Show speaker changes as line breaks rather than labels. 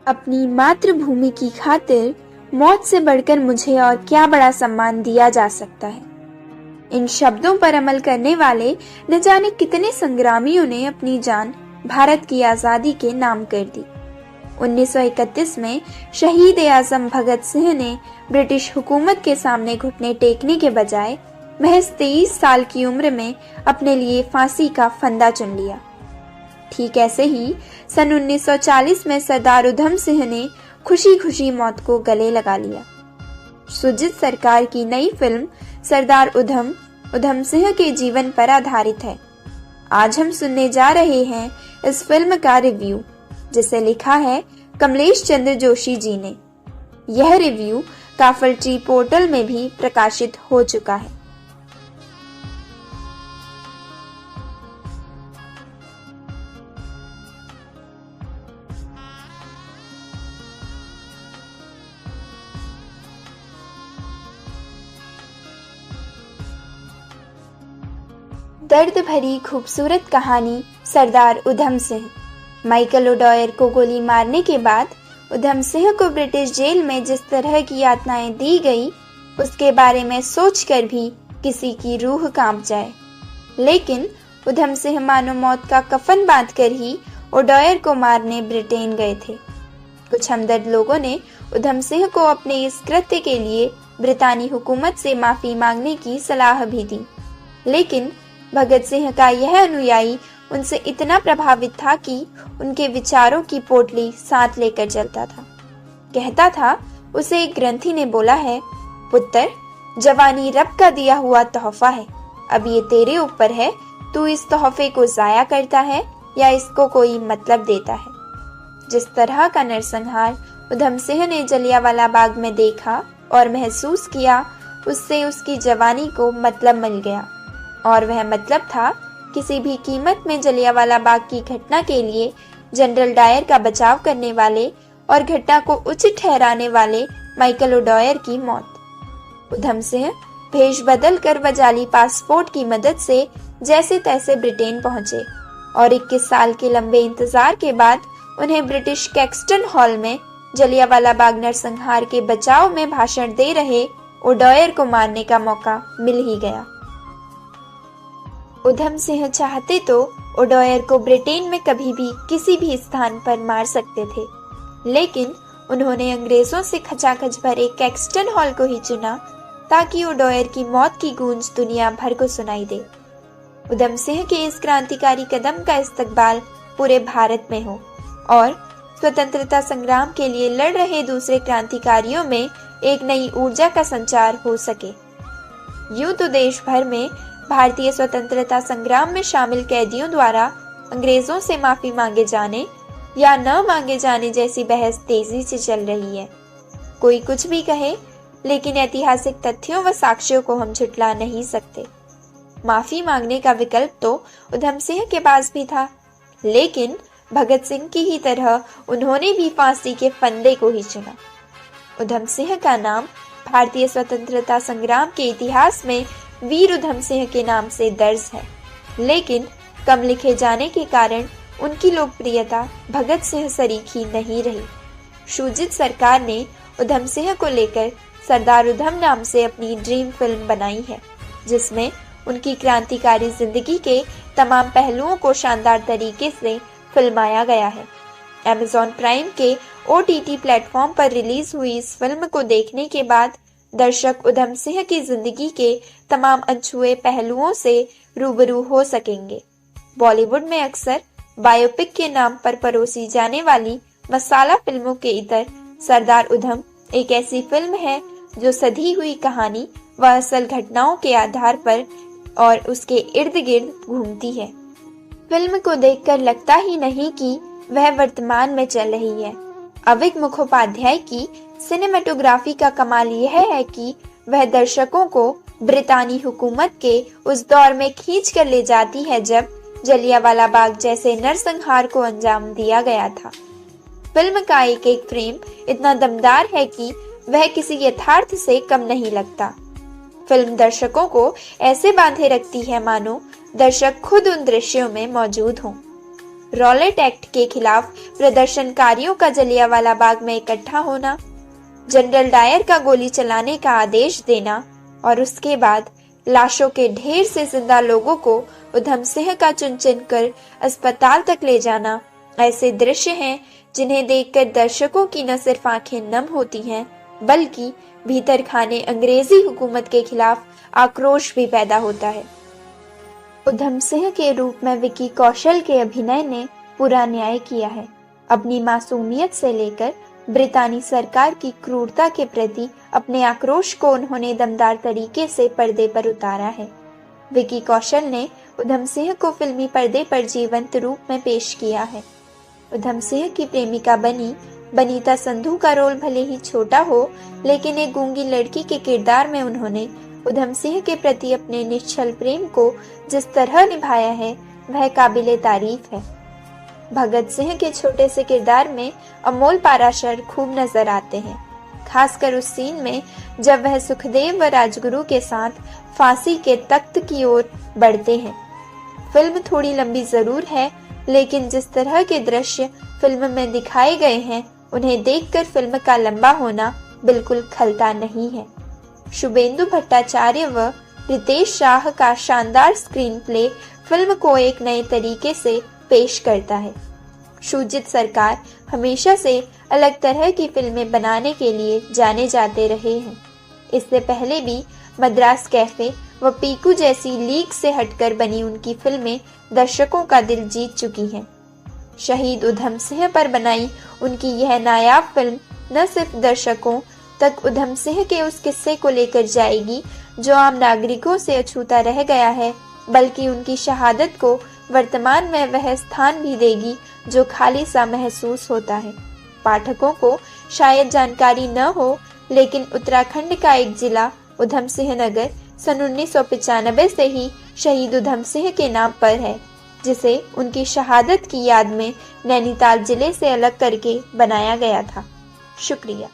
अपनी मातृभूमि की खातिर मौत से बढ़कर मुझे और क्या बड़ा सम्मान दिया जा सकता है। इन शब्दों पर अमल करने वाले न जाने कितने संग्रामियों ने अपनी जान भारत की आजादी के नाम कर दी। 1931 में शहीद आजम भगत सिंह ने ब्रिटिश हुकूमत के सामने घुटने टेकने के बजाय महज 23 साल की उम्र में अपने लिए फांसी का फंदा चुन लिया। ठीक ऐसे ही सन 1940 में सरदार उधम सिंह ने खुशी खुशी मौत को गले लगा लिया। सुजीत सरकार की नई फिल्म सरदार उधम सिंह के जीवन पर आधारित है। आज हम सुनने जा रहे हैं इस फिल्म का रिव्यू, जिसे लिखा है कमलेश चंद्र जोशी जी ने। यह रिव्यू काफल ट्री पोर्टल में भी प्रकाशित हो चुका है। दर्द भरी खूबसूरत कहानी सरदार उधम सिंह। माइकल ओडॉयर को गोली मारने के बाद उधम सिंह को ब्रिटिश जेल में जिस तरह की यातनाएं दी गई, उसके बारे में सोचकर भी किसी की रूह कांप जाए। लेकिन उधम सिंह मानो मौत का कफन बांधकर ही ओडॉयर को मारने ब्रिटेन गए थे। कुछ हमदर्द लोगों ने उधम सिंह को अपने इस कृत्य के लिए ब्रितानी हुकूमत से माफी मांगने की सलाह भी दी, लेकिन भगत सिंह का यह अनुयायी उनसे इतना प्रभावित था कि उनके विचारों की पोटली साथ लेकर चलता था। कहता था, उसे एक ग्रंथी ने बोला है, पुत्र, जवानी रब का दिया हुआ तोहफा है। अब ये तेरे ऊपर है, तू इस तोहफे को जाया करता है या इसको कोई मतलब देता है। जिस तरह का नरसंहार उधम सिंह ने जलियांवाला बाग में देखा और महसूस किया, उससे उसकी जवानी को मतलब मिल गया, और वह मतलब था किसी भी कीमत में जलियांवाला बाग की घटना के लिए जनरल डायर का बचाव करने वाले और घटना को उचित ठहराने वाले माइकल ओडॉयर की मौत। उधम सिंह भेष बदल कर व जाली पासपोर्ट की मदद से जैसे तैसे ब्रिटेन पहुंचे और 21 साल के लंबे इंतजार के बाद उन्हें ब्रिटिश कैक्सटन हॉल में जलियांवाला बाग नरसंहार के बचाव में भाषण दे रहे ओडॉयर को मारने का मौका मिल ही गया। उधम सिंह चाहते तो ओडॉयर को ब्रिटेन में कभी भी किसी भी स्थान पर मार सकते थे, लेकिन उन्होंने अंग्रेजों से खचाखच भरे कैक्सटन हॉल को ही चुना ताकि ओडॉयर की मौत की गूंज दुनिया भर को सुनाई दे। उधम सिंह के इस क्रांतिकारी कदम का इस्तकबाल पूरे भारत में हो और स्वतंत्रता संग्राम के लिए लड़ रहे दूसरे क्रांतिकारियों में एक नई ऊर्जा का संचार हो सके। यूं तो देश भर में भारतीय स्वतंत्रता संग्राम में शामिल कैदियों द्वारा अंग्रेजों से माफी मांगे जाने या न मांगे जाने जैसी बहस तेजी से चल रही है। कोई कुछ भी कहे, लेकिन ऐतिहासिक तथ्यों व साक्ष्यों को हम झुठला नहीं सकते। माफी मांगने का विकल्प तो उधम सिंह के पास भी था, लेकिन भगत सिंह की ही तरह उन्होंने भी फांसी के फंदे को ही चुना। उधम सिंह का नाम भारतीय स्वतंत्रता संग्राम के इतिहास में वीर उधम सिंह के नाम से दर्ज है, लेकिन कम लिखे जाने के कारण उनकी लोकप्रियता भगत सिंह सरीखी नहीं रही। सुजीत सरकार ने उधम सिंह को लेकर सरदार उधम नाम से अपनी ड्रीम फिल्म बनाई है, जिसमें उनकी क्रांतिकारी जिंदगी के तमाम पहलुओं को शानदार तरीके से फिल्माया गया है। अमेज़न प्राइम के OTT प्लेटफॉर्म पर रिलीज हुई इस फिल्म को देखने के बाद दर्शक उधम सिंह की जिंदगी के तमाम अनछुए पहलुओं से रूबरू हो सकेंगे। बॉलीवुड में अक्सर बायोपिक के नाम पर परोसी जाने वाली मसाला फिल्मों के इतर सरदार उधम एक ऐसी फिल्म है जो सधी हुई कहानी व असल घटनाओं के आधार पर और उसके इर्द गिर्द घूमती है। फिल्म को देखकर लगता ही नहीं कि वह वर्तमान में चल रही है। अविक मुखोपाध्याय की सिनेमेटोग्राफी का कमाल यह है कि वह दर्शकों को ब्रितानी हुकूमत के उस दौर में खींच कर ले जाती है जब जलियांवाला बाग जैसे नरसंहार को अंजाम दिया गया था। फिल्म का एक एक फ्रेम इतना दमदार है कि वह किसी यथार्थ से कम नहीं लगता। फिल्म दर्शकों को ऐसे बांधे रखती है मानो दर्शक खुद उन दृश्यों में मौजूद हों। रॉलेट एक्ट के खिलाफ प्रदर्शनकारियों का जलियांवाला बाग में इकट्ठा होना, जनरल डायर का गोली चलाने का आदेश देना और उसके बाद लाशों के ढेर से जिंदा लोगों को उधम सिंह का चुन चुन कर अस्पताल तक ले जाना ऐसे दृश्य हैं जिन्हें देखकर दर्शकों की न सिर्फ आंखें नम होती हैं बल्कि भीतर खाने अंग्रेजी हुकूमत के खिलाफ आक्रोश भी पैदा होता है। उधम सिंह के रूप में विकी कौशल के अभिनय ने पूरा न्याय किया है। अपनी मासूमियत से लेकर ब्रितानी सरकार की क्रूरता के प्रति अपने आक्रोश को उन्होंने दमदार तरीके से पर्दे पर उतारा है। विकी कौशल ने उधम सिंह को फिल्मी पर्दे पर जीवंत रूप में पेश किया है। उधम सिंह की प्रेमिका बनीता संधू का रोल भले ही छोटा हो, लेकिन एक गूंगी लड़की के किरदार में उन्होंने उधम सिंह के प्रति अपने निश्चल प्रेम को जिस तरह निभाया है वह काबिले तारीफ है। भगत सिंह के छोटे से किरदार में अमोल पाराशर खूब नजर आते हैं, खासकर उस सीन में जब वह सुखदेव व राजगुरु के साथ फांसी के तख्त की ओर बढ़ते हैं। फिल्म थोड़ी लंबी जरूर है, लेकिन जिस तरह के दृश्य फिल्म में दिखाए गए हैं उन्हें देखकर फिल्म का लंबा होना बिल्कुल खलता नहीं है। शुभेंदु भट्टाचार्य व रितेश शाह का शानदार स्क्रीन प्ले फिल्म को एक नए तरीके से पेश करता है। शुजित सरकार हमेशा से अलग तरह की फिल्में बनाने के लिए जाने जाते रहे हैं। इससे पहले भी मद्रास कैफे व पीकू जैसी लीग से हटकर बनी उनकी फिल्में दर्शकों का दिल जीत चुकी हैं। शहीद उधम सिंह पर बनाई उनकी यह नायाब फिल्म न सिर्फ दर्शकों तक उधम सिंह के उस किस्से को लेकर जाएगी जो आम नागरिकों से अछूता रह गया है, बल्कि उनकी शहादत को वर्तमान में वह स्थान भी देगी जो खाली सा महसूस होता है। पाठकों को शायद जानकारी न हो, लेकिन उत्तराखंड का एक जिला उधम सिंह नगर सन 1995 से ही शहीद उधम सिंह के नाम पर है, जिसे उनकी शहादत की याद में नैनीताल जिले से अलग करके बनाया गया था। शुक्रिया।